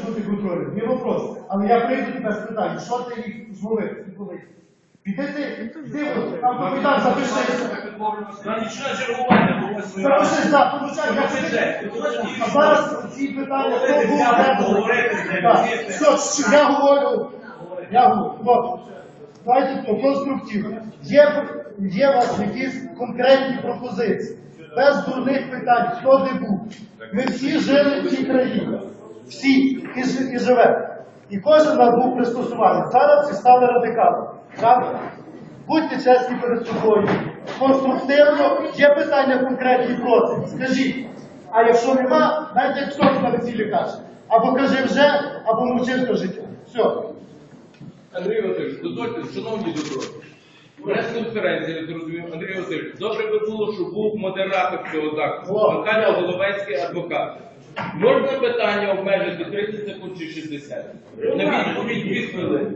бути контролем. Не вопрос. Але я прийду тебе спитаю, що ти їх зловив і коли. Піди ти, там доповідач, запишися. Запишись, так, получай, я прийду. А зараз ці питання, хто був, де все, я говорю. Давайте конструктивно. Є у вас якісь конкретні пропозиції. Без дурних питань, хто де був. Ми всі жили в цій країні. Всі. І живемо. І кожен нас був пристосуваний. Зараз всі стали радикалами. Правда? Будьте чесні перед собою. Конструктивно. Є питання конкретні проти. Скажіть. А якщо нема, навіть як хтось на весіллі каже. Або кажи вже, або мовчи до життя. Все. Андрій Васильович, дозвольте, шановні добродії. Прес-конференція, я зрозумів, Андрій Васильович, добре би було, щоб був модератор цього заходу, Михайло Головецький адвокат. Можна питання обмежити 30 секунд чи 60? На відповідь 2 хвилини.